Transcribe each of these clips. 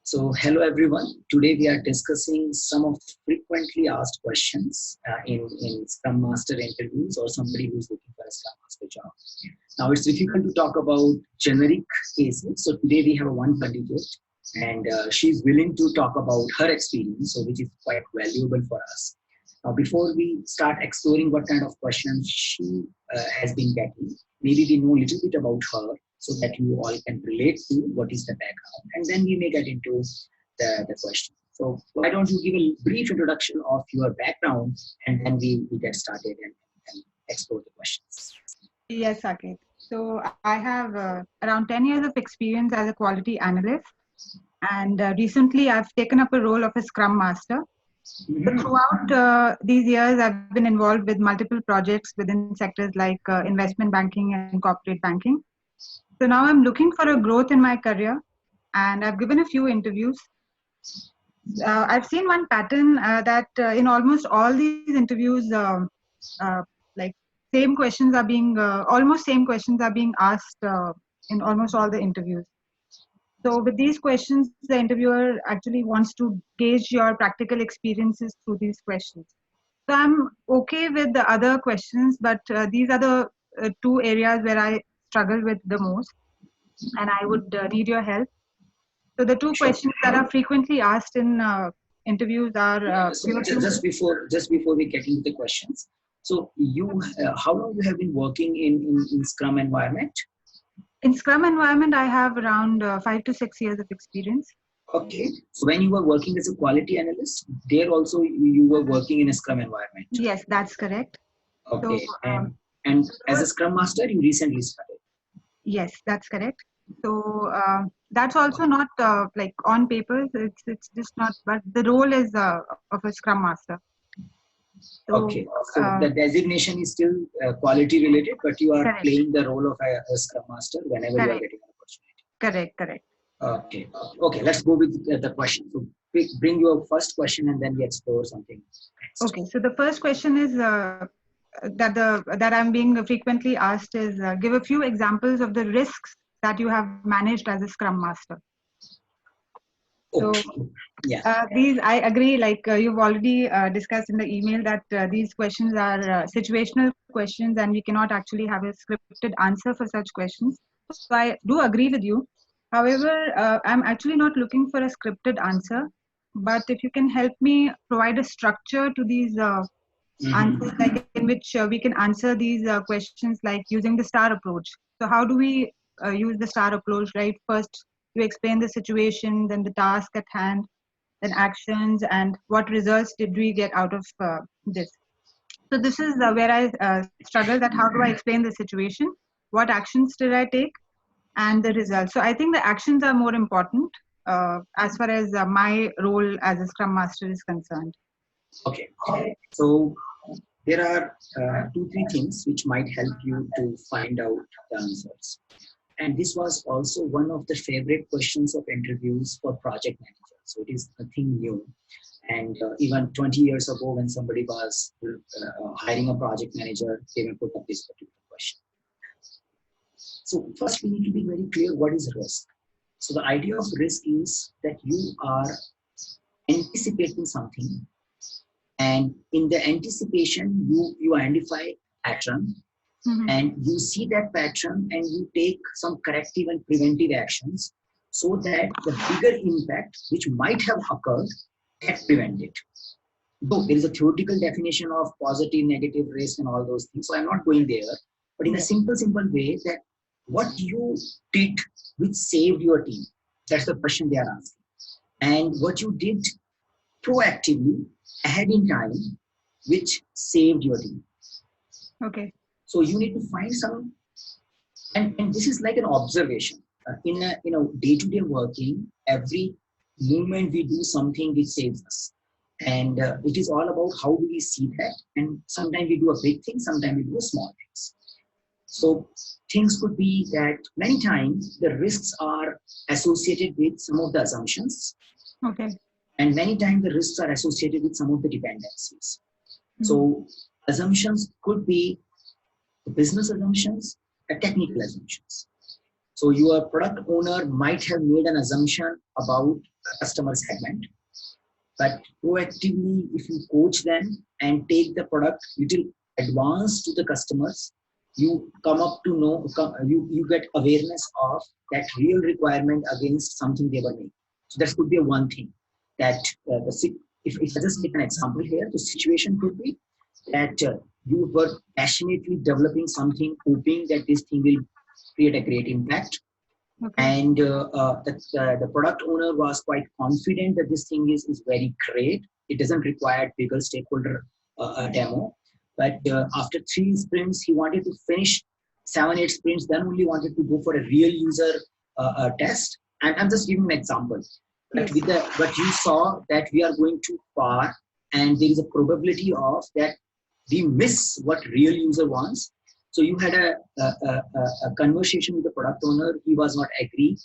So, hello everyone. Today we are discussing some of the frequently asked questions in Scrum Master interviews or somebody who's looking for a Scrum Master job. Now, it's difficult to talk about generic cases. So, today we have one candidate and she's willing to talk about her experience, so which is quite valuable for us. Now, before we start exploring what kind of questions she has been getting, maybe we know a little bit about her, so that you all can relate to what is the background, and then we may get into the question. So why don't you give a brief introduction of your background, and then we get started and explore the questions. Yes, Saket. So I have around 10 years of experience as a quality analyst, and recently I've taken up a role of a Scrum Master. Mm-hmm. So throughout these years, I've been involved with multiple projects within sectors like investment banking and corporate banking. So now I'm looking for a growth in my career, and I've given a few interviews. I've seen one pattern that in almost all these interviews, like same questions are being almost same questions are being asked in almost all the interviews. So with these questions, the interviewer actually wants to gauge your practical experiences through these questions. So I'm okay with the other questions, but these are the two areas where I struggle with the most, and I would need your help. So the two Sure. questions that are frequently asked in interviews are So just before we get into the questions, so you how long you have been working in Scrum environment? in Scrum environment, I have around 5 to 6 years of experience. Okay. So when you were working as a quality analyst, there also you were working in a Scrum environment. Yes, that's correct. Okay. So, and as a Scrum Master, you recently started. yes, that's correct. So that's also not like on paper. It's just not. But the role is of a Scrum Master. So, Okay. So the designation is still quality related, but you are correct. playing the role of a Scrum Master whenever you are getting an opportunity. Correct. Okay. Okay. Let's go with the question. So bring your first question, and then we explore something next. Okay. So the first question is that I'm being frequently asked is give a few examples of the risks that you have managed as a Scrum Master. Okay. So yeah. These I agree. Like you've already discussed in the email that these questions are situational questions, and we cannot actually have a scripted answer for such questions. So I do agree with you. However, I'm actually not looking for a scripted answer. But if you can help me provide a structure to these answers, like in which we can answer these questions, like using the STAR approach. So how do we use the STAR approach? Right, first you explain the situation, then the task at hand, then actions, and what results did we get out of this. So this is where I struggle, that how do I explain the situation, what actions did I take, and the results. So I think the actions are more important as far as my role as a Scrum Master is concerned. Okay. So there are 2-3 things which might help you to find out the answers. And this was also one of the favorite questions of interviews for project managers. So it is nothing new. And even 20 years ago, when somebody was hiring a project manager, they will put up this particular question. So first, we need to be very clear what is risk. So the idea of risk is that you are anticipating something, and in the anticipation, you identify pattern. Mhm. And you see that pattern and you take some corrective and preventive actions so that the bigger impact which might have occurred gets prevented. Though there is a theoretical definition of positive, negative risk and all those things, so I'm not going there. But in a simple way, that what you did which saved your team, that's the question they are asking. And what you did proactively ahead in time which saved your team. Okay. So you need to find some, and this is like an observation. In a day-to-day working, every moment we do something which saves us. And it is all about how do we see that. And sometimes we do a big thing, sometimes we do a small things. So things could be that many times the risks are associated with some of the assumptions. Okay. And many times the risks are associated with some of the dependencies. So assumptions could be business assumptions and technical assumptions. So your product owner might have made an assumption about customer segment. But proactively, if you coach them and take the product little advanced to the customers, you come up to know, you get awareness of that real requirement against something they were making. So that could be one thing that if I just take an example here, the situation could be that you were passionately developing something, hoping that this thing will create a great impact. Okay. And the product owner was quite confident that this thing is very great. It doesn't require bigger stakeholder demo. But after 3 sprints, he wanted to finish 7-8 sprints, then only wanted to go for a real user test. And I'm just giving an example. But Yes. but you saw that we are going too far, and there is a probability of that we miss what real user wants. So you had a conversation with the product owner. He was not agree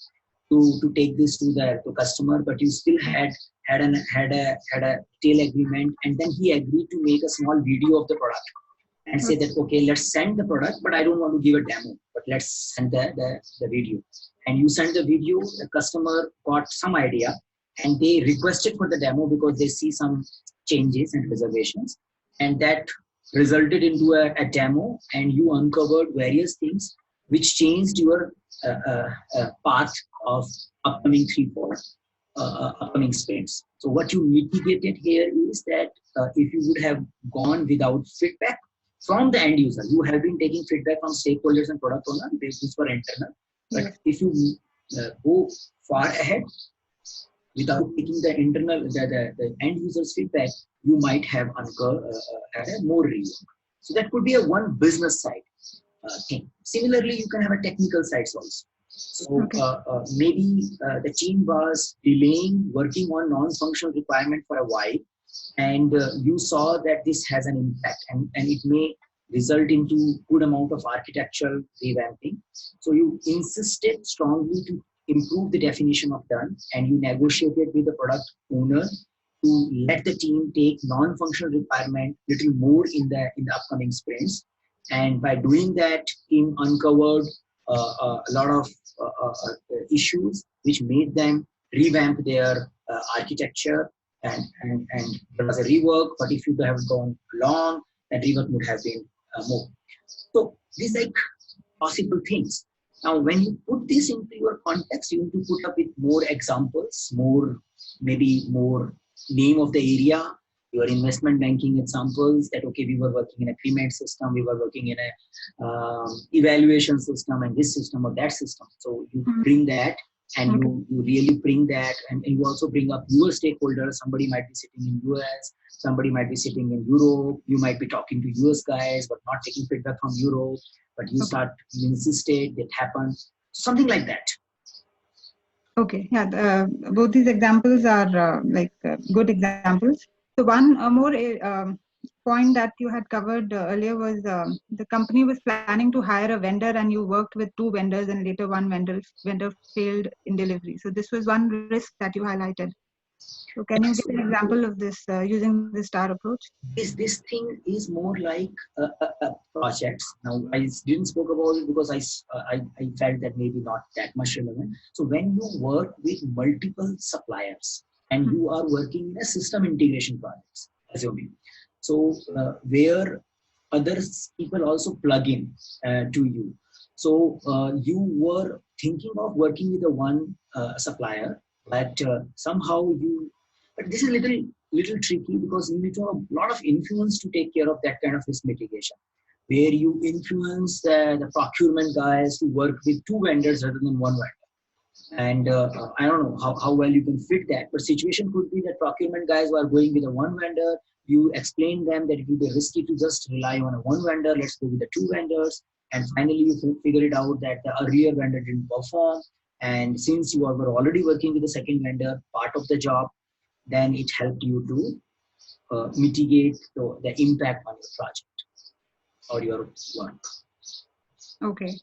to take this to the customer, but you still had a tail agreement, and then he agreed to make a small video of the product and say that, okay, let's send the product, but I don't want to give a demo, but let's send the video. And you send the video, the customer got some idea, and they requested for the demo because they see some changes and reservations, and that resulted into a demo, and you uncovered various things which changed your path of upcoming 3-4 upcoming sprints. So what you mitigated here is that if you would have gone without feedback from the end user, you have been taking feedback from stakeholders and product owner, this for internal. But if you go far ahead without taking the internal, the end user's feedback, you might have had a more reason. So that could be a one business side thing. Similarly, you can have a technical sides also. So maybe the team was delaying working on non-functional requirement for a while, and you saw that this has an impact, and it may result into good amount of architectural revamping. So you insisted strongly to improve the definition of done, and you negotiated with the product owner to let the team take non-functional requirement little more in the upcoming sprints. And by doing that, team uncovered a lot of issues which made them revamp their architecture, and there was a rework. But if you have gone long, that rework would have been more. So these like possible things. Now, when you put this into your context, you need to put up with more examples, maybe more name of the area, your investment banking examples, that okay, we were working in a payment system, we were working in a evaluation system, and this system or that system. So you bring that, and you really bring that, and you also bring up your stakeholders. Somebody might be sitting in US, somebody might be sitting in Europe, you might be talking to US guys but not taking feedback from Europe, but you insisted that happened, something like that. Okay, yeah, both these examples are good examples. So one more point that you had covered earlier was the company was planning to hire a vendor, and you worked with 2 vendors, and later one vendor failed in delivery. So this was one risk that you highlighted. So can you give an example of this using the STAR approach? This thing is more like projects. Now, I didn't spoke about it because I felt that maybe not that much relevant. So when you work with multiple suppliers and you are working in a system integration projects, assuming, so where others people also plug in to you. So you were thinking of working with a one supplier, but somehow but this is little tricky because you need to have a lot of influence to take care of that kind of risk mitigation, where you influence the procurement guys to work with 2 vendors rather than 1 vendor. And I don't know how well you can fit that, but situation could be that procurement guys who are going with a 1 vendor, you explain them that it will be risky to just rely on a 1 vendor, let's go with the 2 vendors. And finally you figure it out that the earlier vendor didn't perform, and since you were already working with the second vendor part of the job, then it helped you to mitigate the impact on your project or your work. Okay,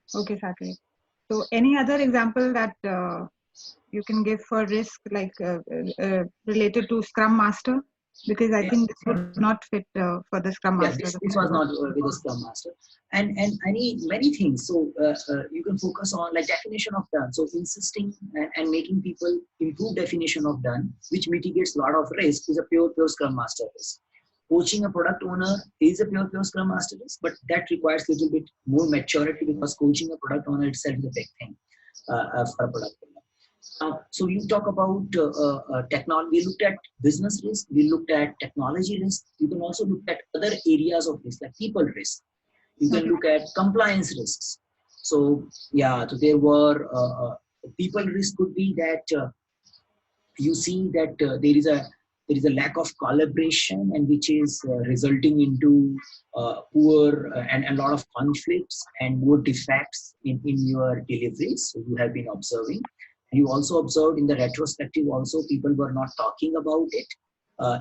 Saket. So any other example that you can give for risk, like related to Scrum Master? Because I Yeah, think this would not fit for the Scrum yeah, Master. this was not with the Scrum Master, and many things. So you can focus on like definition of done. So insisting and making people improve definition of done, which mitigates a lot of risk, is a pure Scrum Master risk. Coaching a product owner is a pure Scrum Master risk, but that requires a little bit more maturity, because coaching a product owner itself is a big thing for a product owner. So you talk about technology. We looked at business risk. We looked at technology risk. You can also look at other areas of risk, like people risk. You can Okay. look at compliance risks. So yeah, so there were people risk could be that you see that there is a lack of collaboration, and which is resulting into poor and a lot of conflicts and more defects in your deliveries. So you have been observing. You also observed in the retrospective also, people were not talking about it.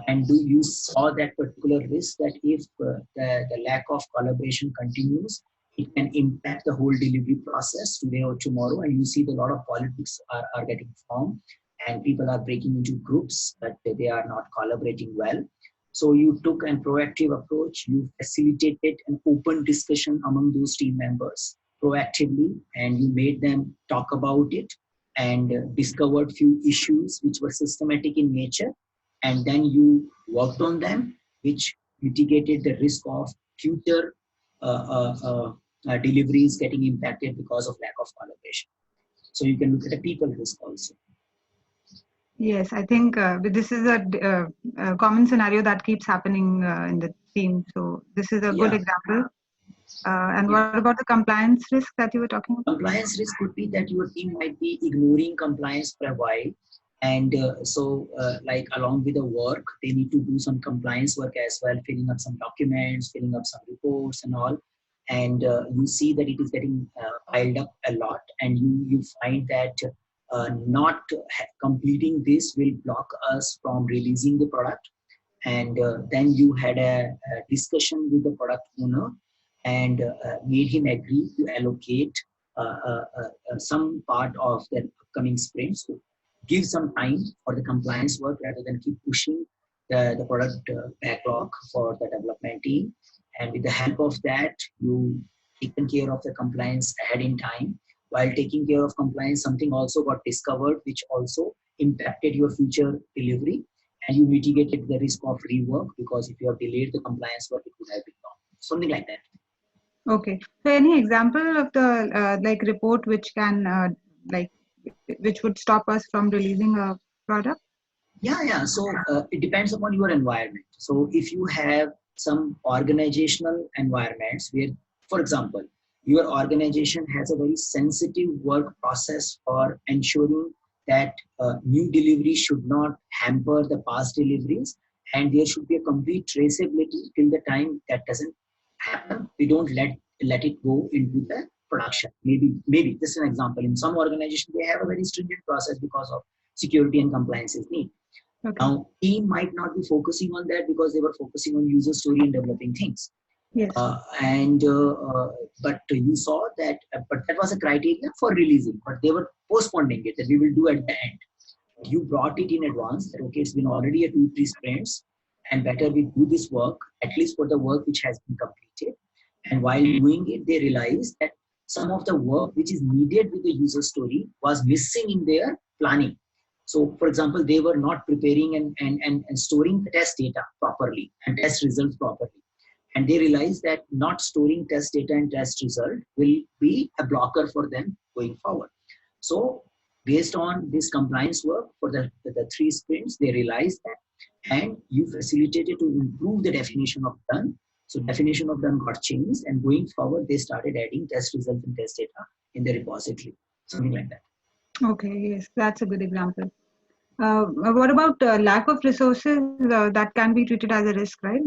And do you saw that particular risk, that if the lack of collaboration continues, it can impact the whole delivery process today or tomorrow, and you see a lot of politics are getting formed, and people are breaking into groups, but they are not collaborating well. So you took a proactive approach. You facilitated an open discussion among those team members proactively, and you made them talk about it, and discovered few issues which were systematic in nature, and then you worked on them, which mitigated the risk of future deliveries getting impacted because of lack of collaboration. So you can look at a people risk also. Yes, I think this is a common scenario that keeps happening in the team. So this is a good Yeah. example. And Yeah. what about the compliance risk that you were talking about? Compliance risk could be that your team might be ignoring compliance for a while, and like along with the work, they need to do some compliance work as well, filling up some documents, filling up some reports and all. And you see that it is getting piled up a lot, and you find that not completing this will block us from releasing the product. And then you had a discussion with the product owner, and made him agree to allocate some part of the upcoming sprint. So give some time for the compliance work rather than keep pushing the product backlog for the development team. And with the help of that, you taken care of the compliance ahead in time. While taking care of compliance, something also got discovered which also impacted your future delivery, and you mitigated the risk of rework, because if you have delayed the compliance work, it would have been long. Something like that. Okay. So any example of the like report which can like which would stop us from releasing a product? Yeah. So it depends upon your environment. So if you have some organizational environments where, for example, your organization has a very sensitive work process for ensuring that new delivery should not hamper the past deliveries, and there should be a complete traceability till the time that doesn't happen. We don't let it go into the production. Maybe just an example. In some organizations, they have a very stringent process because of security and compliance is need. Okay. Now, team might not be focusing on that because they were focusing on user story and developing things. Yes. And but you saw that, but that was a criteria for releasing, but they were postponing it, that we will do at the end. You brought it in advance that okay, it's been already a 2-3 sprints, and better we do this work at least for the work which has been completed. And while doing it, they realized that some of the work which is needed with the user story was missing in their planning. So, for example, they were not preparing and storing the test data properly and test results properly. And they realized that not storing test data and test result will be a blocker for them going forward. So, based on this compliance work for the 3 sprints, they realized that, and you facilitated to improve the definition of done. So definition of done got changed, and going forward, they started adding test results and test data in the repository, something like that. Okay. Yes, that's a good example. What about lack of resources that can be treated as a risk, right?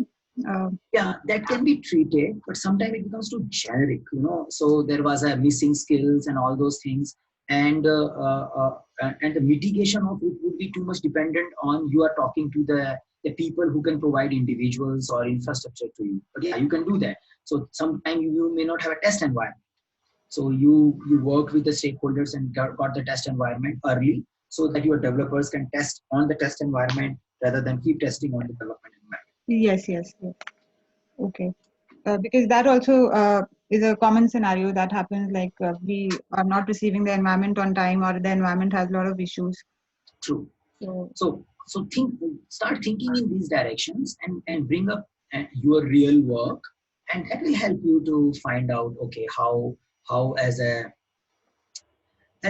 Uh, Yeah, that can be treated, but sometimes it becomes too generic, So there was a missing skills and all those things, and and the mitigation of it would be too much dependent on you are talking to the people who can provide individuals or infrastructure to you. But yeah, you can do that. So sometimes you may not have a test environment. So you work with the stakeholders and got the test environment early, so that your developers can test on the test environment rather than keep testing on the development environment. Yes, yes, yes. Okay. Because that also is a common scenario that happens, like we are not receiving the environment on time, or the environment has a lot of issues. True. So, So start thinking in these directions, and bring up your real work, and that will help you to find out, okay, how as a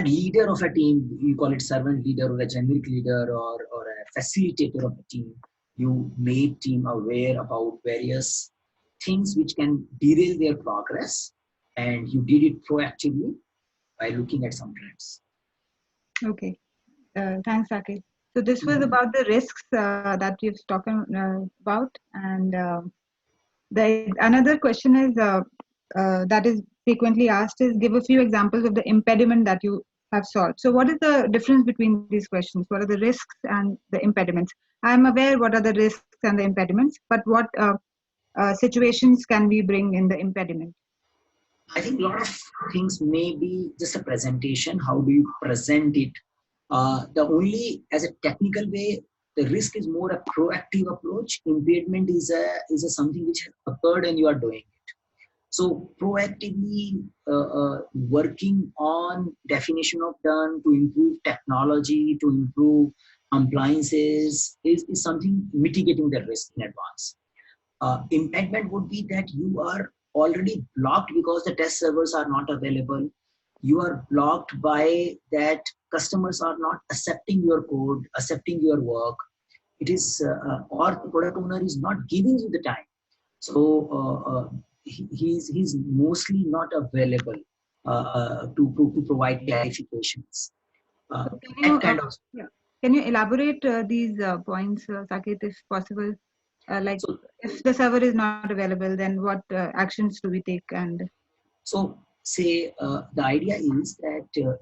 leader of a team, you call it servant leader or a generic leader, or a facilitator of a team, you made team aware about various things which can derail their progress, and you did it proactively by looking at some trends. okay. Thanks, Saket. So this was Mhm. about the risks that you've spoken about, and the another question is that is frequently asked is, give a few examples of the impediment that you have solved. So what is the difference between these questions? What are the risks and the impediments? I am aware what are the risks and the impediments, but what situations can we bring in the impediment? I think a lot of things may be just a presentation. How do you present it? The only as a technical way, the risk is more a proactive approach. Impediment is a something which has occurred and you are doing it. So proactively working on definition of done to improve technology, to improve compliances is something mitigating the risk in advance. Impediment would be that you are already blocked because the test servers are not available. You are blocked by that customers are not accepting your code, accepting your work. It is, or the product owner is not giving you the time. So he's mostly not available to provide clarifications. Uh, So can that you kind of. yeah, can you elaborate these points, Saket, if possible? Like So if the server is not available, then what actions do we take? And so say the idea is that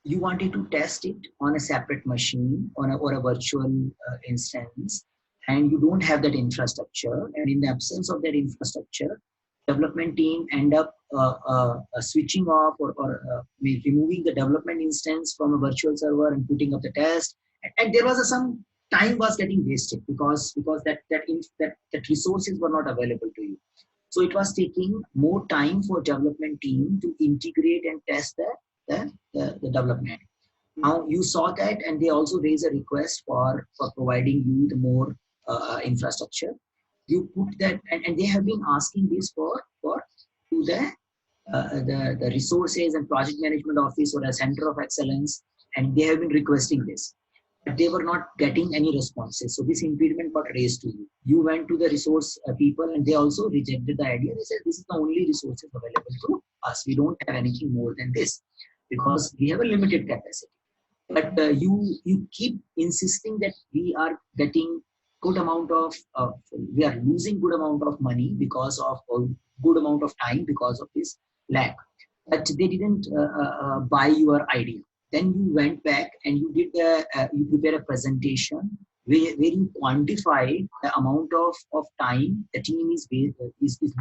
you wanted to test it on a separate machine or a virtual instance, and you don't have that infrastructure, and in the absence of that infrastructure, development team end up switching off, or removing the development instance from a virtual server and putting up the test, and there was some time was getting wasted because that resources were not available to you. So it was taking more time for development team to integrate and test the development. Now you saw that, and they also raise a request for providing you the more infrastructure. You put that, and they have been asking this for to the resources and project management office or a center of excellence, and they have been requesting this, but they were not getting any responses. So this impediment got raised to you. You went to the resource people, and they also rejected the idea. They said this is the only resources available to us. We don't have anything more than this because we have a limited capacity. But you keep insisting that we are getting good amount of we are losing good amount of money because of good amount of time because of this lack, but they didn't buy your idea. Then you went back and you did you prepare a presentation where you quantify the amount of time the team is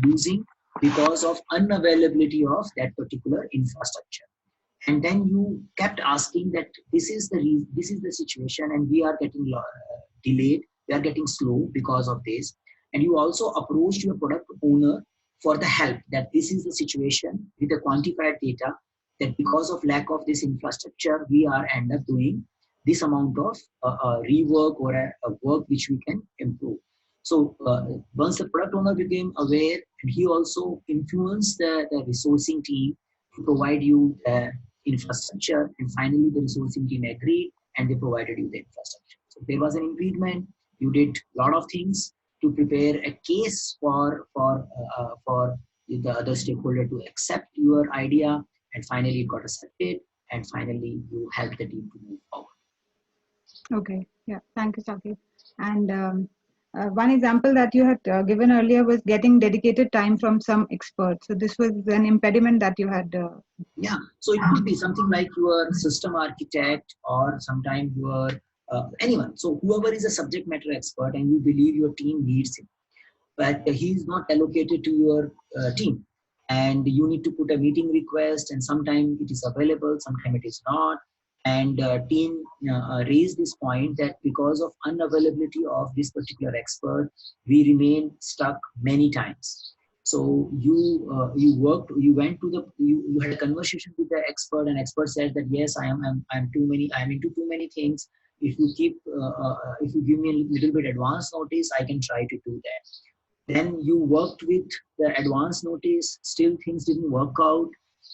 losing because of unavailability of that particular infrastructure. And then you kept asking that this is the situation, and we are getting delayed, we are getting slow because of this. And you also approached your product owner for the help, that this is the situation with the quantified data, that because of lack of this infrastructure we are end up doing this amount of rework or a work which we can improve. So once the product owner became aware, and he also influenced the resourcing team to provide you the infrastructure, and finally the resourcing team agreed and they provided you the infrastructure. So there was an impediment. You did a lot of things to prepare a case for the other stakeholder to accept your idea, and finally it got accepted, and finally you helped the team to move forward. okay, yeah, thank you, Saket. And one example that you had given earlier was getting dedicated time from some experts. So this was an impediment that you had. Yeah, so it could be something like your system architect, or sometimes your anyone. So whoever is a subject matter expert and you believe your team needs him, but he is not allocated to your team, and you need to put a meeting request, and sometimes it is available, sometimes it is not. and team raised this point that because of unavailability of this particular expert, we remain stuck many times. So you went to you had a conversation with the expert, and expert said that yes, I'm into too many things. If you give me a little bit advance notice, I can try to do that. Then you worked with the advance notice, still things didn't work out,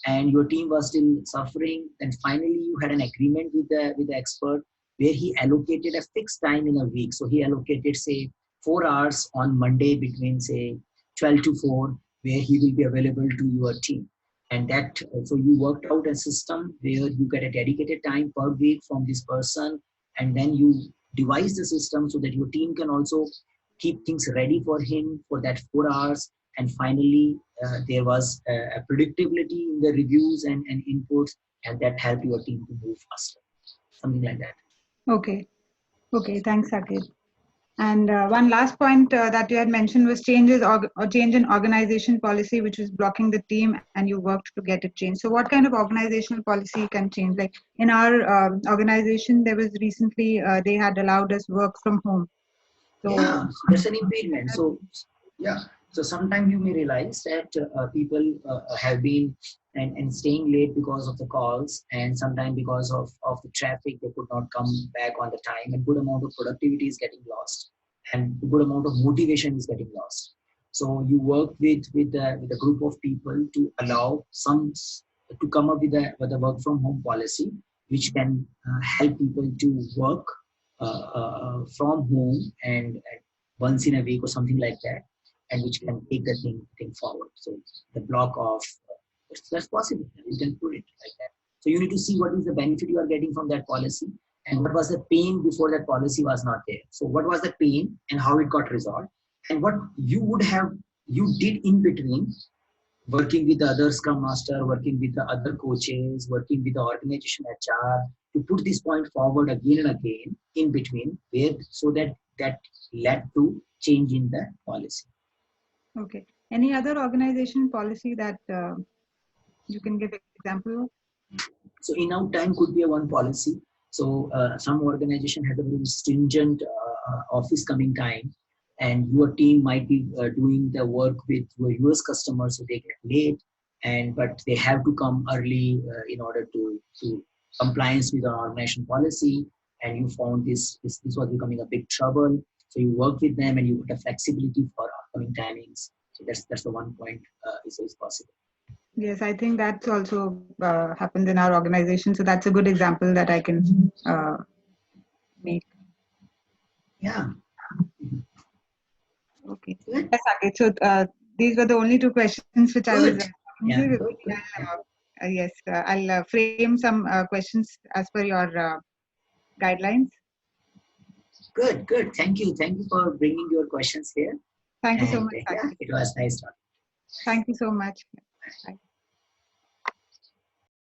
and your team was still suffering. And finally you had an agreement with the expert where he allocated a fixed time in a week. So he allocated, say, 4 hours on Monday between, say, 12 to 4, where he will be available to your team. And that, so you worked out a system where you get a dedicated time per week from this person, and then you devise the system so that your team can also keep things ready for him for that 4 hours. And finally, there was a predictability in the reviews and inputs, and that helped your team to move faster. Something like that. Okay. Okay. Thanks, Saket. And one last point that you had mentioned was change in organization policy, which was blocking the team, and you worked to get it changed. So, what kind of organizational policy can change? Like in our organization, there was recently they had allowed us work from home. So, Yeah, so that's an impediment. So yeah, so sometimes you may realize that people have been and staying late because of the calls, and sometimes because of the traffic, they could not come back on the time, and good amount of productivity is getting lost, and good amount of motivation is getting lost. So you work with a group of people to allow some to come up with a work from home policy, which can help people to work from home, and once in a week or something like that, and which can take the thing forward. So the block of that's possible. You can put it like that. So you need to see what is the benefit you are getting from that policy, and what was the pain before that policy was not there. So what was the pain and how it got resolved, and what you did in between, working with the other Scrum Master, working with the other coaches, working with the organization HR, to put this point forward again and again in between, where so that led to change in the policy. okay. Any other organization policy that you can give example of? So in out time could be a one policy. So some organization has a very stringent office coming time, and your team might be doing the work with your US customers, so they get late, and but they have to come early in order to compliance with our organization policy. And you found this was becoming a big trouble. So you work with them and you put a flexibility for upcoming timings. So that's the one point is possible. Yes, I think that's also happens in our organization. So that's a good example that I can make. Yeah. Okay. Good. Yes, Saket. So these were the only two questions which I was Good. Yeah. maybe Good. Good. yes, I'll frame some questions as per your guidelines. Good. Good. Thank you. Thank you for bringing your questions here. Thank you so And much, yeah, Saket. it was nice talking. Thank you so much. Bye.